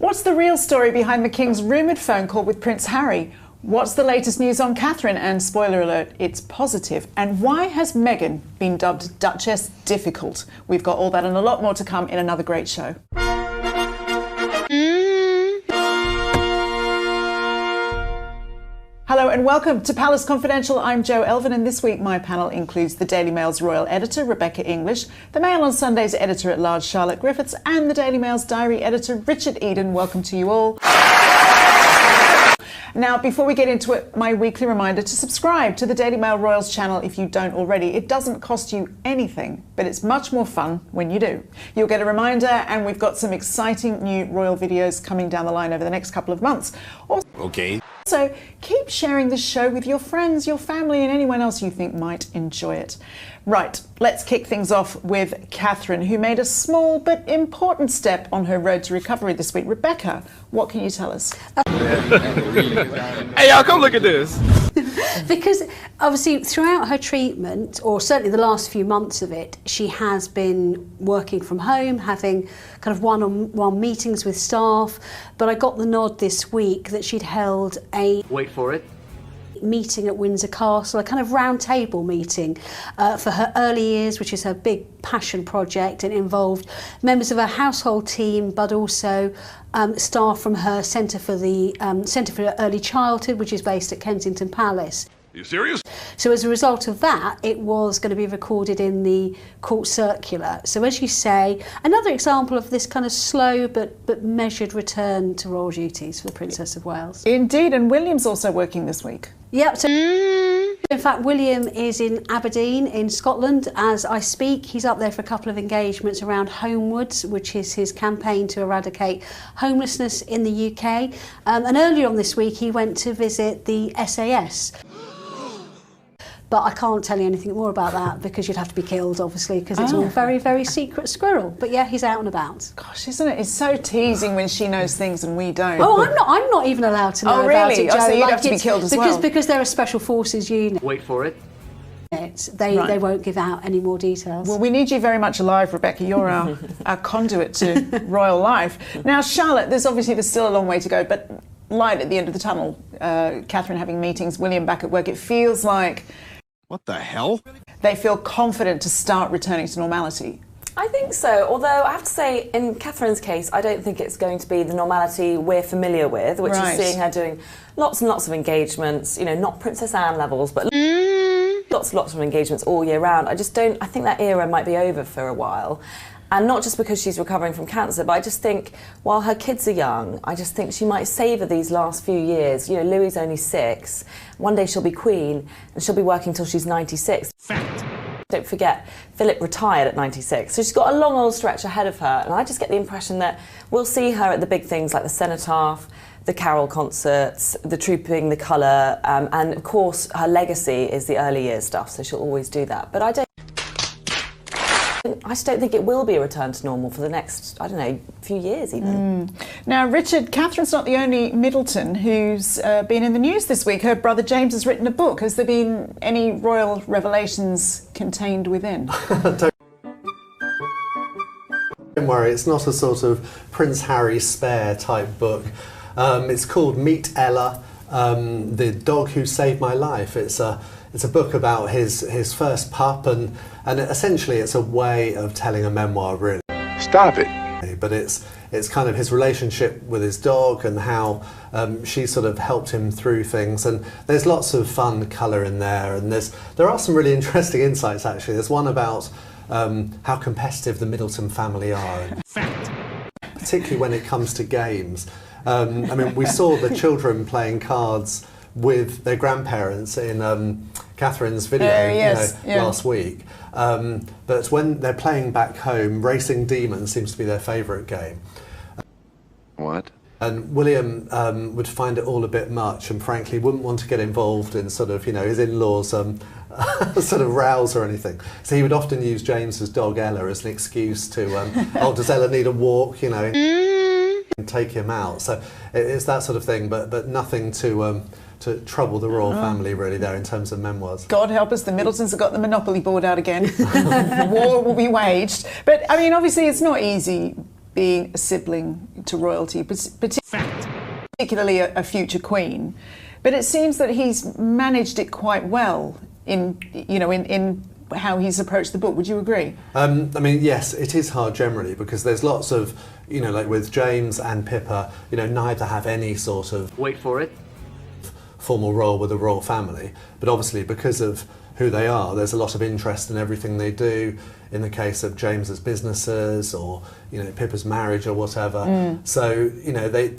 What's the real story behind the King's rumoured phone call with Prince Harry? What's the latest news on Catherine? And spoiler alert, it's positive. And why has Meghan been dubbed Duchess Difficult? We've got all that and a lot more to come in another great show. Hello and welcome to Palace Confidential. I'm Jo Elvin, and this week my panel includes the Daily Mail's royal editor, Rebecca English, the Mail on Sunday's editor-at-large, Charlotte Griffiths, and the Daily Mail's diary editor, Richard Eden. Welcome to you all. Now, before we get into it, my weekly reminder to subscribe to the Daily Mail Royals channel if you don't already. It doesn't cost you anything, but it's much more fun when you do. You'll get a reminder, and we've got some exciting new royal videos coming down the line over the next couple of months. Okay. So keep sharing this show with your friends, your family, and anyone else you think might enjoy it. Right, let's kick things off with Catherine, who made a small but important step on her road to recovery this week. Rebecca, what can you tell us? Hey, y'all, come look at this. Because obviously throughout her treatment, or certainly the last few months of it, she has been working from home, having kind of one-on-one meetings with staff. But I got the nod this week that she'd held a... Wait for it. ...meeting at Windsor Castle, a kind of round table meeting for her early years, which is her big passion project, and involved members of her household team, but also staff from her Centre for Early Childhood, which is based at Kensington Palace. Are you serious? So as a result of that, it was going to be recorded in the court circular. So as you say, another example of this kind of slow but measured return to royal duties for the Princess of Wales. Indeed, and William's also working this week. Yep. So in fact, William is in Aberdeen in Scotland as I speak. He's up there for a couple of engagements around Homewards, which is his campaign to eradicate homelessness in the UK. And earlier on this week, he went to visit the SAS. But I can't tell you anything more about that because you'd have to be killed, obviously, because it's all very, very secret squirrel. But yeah, he's out and about. Gosh, isn't it? It's so teasing when she knows things and we don't. Oh, I'm not even allowed to know about it, Jo. Oh, so you'd have to be killed as well. Because they're a special forces unit. Wait for it. They won't give out any more details. Well, we need you very much alive, Rebecca. You're our conduit to royal life. Now, Charlotte, there's still a long way to go, but light at the end of the tunnel. Catherine having meetings, William back at work. It feels like... What the hell? They feel confident to start returning to normality. I think so, although I have to say, in Catherine's case, I don't think it's going to be the normality we're familiar with, which is seeing her doing lots and lots of engagements, you know, not Princess Anne levels, but lots and lots of engagements all year round. I think that era might be over for a while. And not just because she's recovering from cancer, but I just think while her kids are young, I just think she might savour these last few years. You know, Louis's only 6. One day she'll be Queen, and she'll be working till she's 96. Fact. Don't forget, Philip retired at 96, so she's got a long old stretch ahead of her, and I just get the impression that we'll see her at the big things like the Cenotaph, the carol concerts, the Trooping the Colour, and of course her legacy is the early years stuff, so she'll always do that. But I just don't think it will be a return to normal for the next, I don't know, few years even. Now, Richard, Catherine's not the only Middleton who's been in the news this week. Her brother James has written a book. Has there been any royal revelations contained within? Don't worry, it's not a sort of Prince Harry spare type book. It's called Meet Ella, the dog who saved my life. It's a book about his first pup, and essentially it's a way of telling a memoir, really. Stop it. But it's kind of his relationship with his dog and how she sort of helped him through things. And there's lots of fun colour in there, and there are some really interesting insights actually. There's one about how competitive the Middleton family are, Fact. particularly when it comes to games. I mean, we saw the children playing cards with their grandparents in Catherine's video last week. But when they're playing back home, Racing Demons seems to be their favourite game. What? And William would find it all a bit much, and frankly wouldn't want to get involved in sort of, his in-laws sort of rows or anything. So he would often use James's dog Ella as an excuse to, does Ella need a walk, and take him out. So it's that sort of thing, but nothing to trouble the royal family really there in terms of memoirs. God help us, the Middletons have got the Monopoly board out again. War will be waged. But I mean, obviously it's not easy being a sibling to royalty, particularly a future queen. But it seems that he's managed it quite well in how he's approached the book. Would you agree? I mean, yes, it is hard generally because there's lots of, like with James and Pippa, neither have any sort of, wait for it, formal role with the royal family. But obviously because of who they are, there's a lot of interest in everything they do. In the case of James's businesses or, Pippa's marriage or whatever. So, they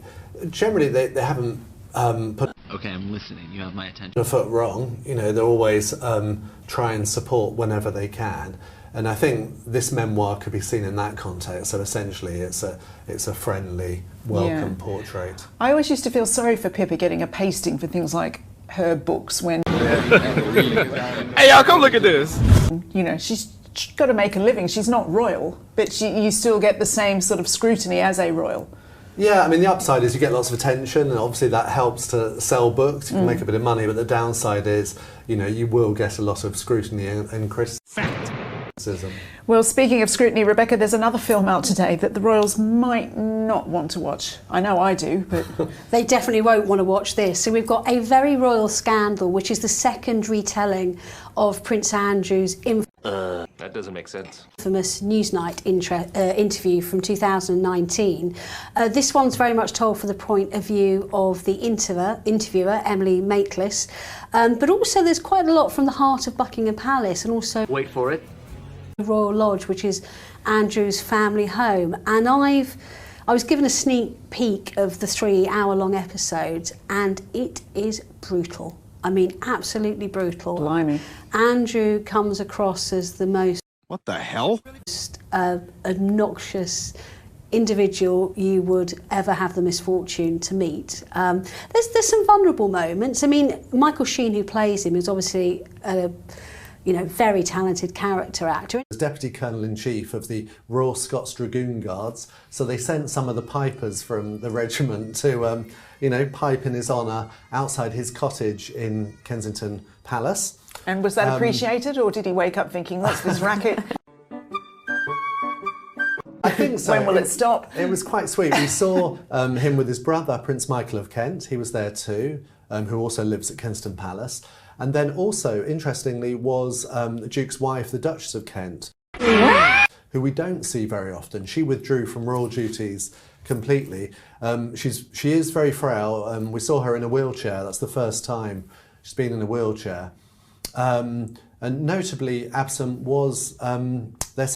haven't put okay, I'm listening. You have my attention. a foot wrong. They're always try and support whenever they can. And I think this memoir could be seen in that context. So essentially, it's a friendly, welcome portrait. I always used to feel sorry for Pippa getting a pasting for things like her books when. Hey, y'all, come look at this. She's got to make a living. She's not royal, but you still get the same sort of scrutiny as a royal. Yeah, I mean, the upside is you get lots of attention, and obviously that helps to sell books. You can make a bit of money, but the downside is, you will get a lot of scrutiny and criticism. Well, speaking of scrutiny, Rebecca, there's another film out today that the royals might not want to watch. I know I do, but... They definitely won't want to watch this. So we've got A Very Royal Scandal, which is the second retelling of Prince Andrew's that doesn't make sense. infamous Newsnight interview from 2019. This one's very much told from the point of view of the interviewer, Emily Maitlis, but also there's quite a lot from the heart of Buckingham Palace and also Wait for it. Royal Lodge, which is Andrew's family home. And I was given a sneak peek of the 3-hour-long episode, and it is brutal. I mean, absolutely brutal. Blimey. Andrew comes across as the most What the hell? obnoxious individual you would ever have the misfortune to meet. There's some vulnerable moments. I mean, Michael Sheen, who plays him, is obviously a very talented character actor. As Deputy Colonel-in-Chief of the Royal Scots Dragoon Guards, so they sent some of the pipers from the regiment to, pipe in his honour outside his cottage in Kensington Palace. And was that appreciated, or did he wake up thinking, what's this racket? I think so. When will it stop? It was quite sweet. We saw him with his brother, Prince Michael of Kent. He was there too, who also lives at Kensington Palace. And then also, interestingly, was the Duke's wife, the Duchess of Kent, who we don't see very often. She withdrew from royal duties completely. She is very frail. We saw her in a wheelchair. That's the first time she's been in a wheelchair. And notably absent was their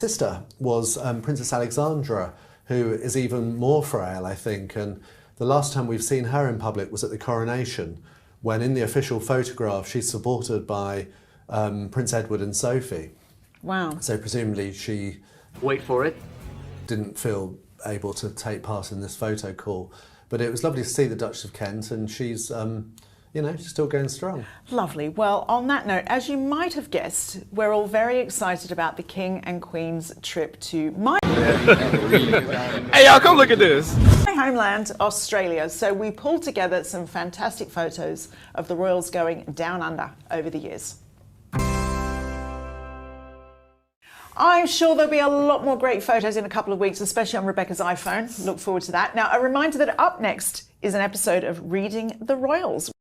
sister, was Princess Alexandra, who is even more frail, I think. And the last time we've seen her in public was at the coronation, when in the official photograph she's supported by Prince Edward and Sophie. Wow. So presumably she Wait for it. didn't feel able to take part in this photo call. But it was lovely to see the Duchess of Kent, and she's, she's still going strong. Lovely. Well, on that note, as you might have guessed, we're all very excited about the King and Queen's trip to my Hey, y'all, come look at this. homeland, Australia. So we pulled together some fantastic photos of the royals going down under over the years. I'm sure there'll be a lot more great photos in a couple of weeks, especially on Rebecca's iPhone. Look forward to that. Now, a reminder that up next is an episode of Reading the Royals,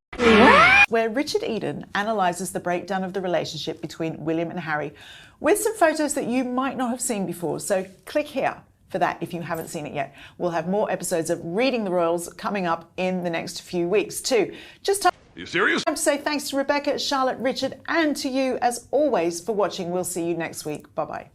where Richard Eden analyses the breakdown of the relationship between William and Harry with some photos that you might not have seen before. So click here for that if you haven't seen it yet. We'll have more episodes of Reading the Royals coming up in the next few weeks too. Are you serious? Time to say thanks to Rebecca, Charlotte, Richard, and to you as always for watching. We'll see you next week. Bye-bye.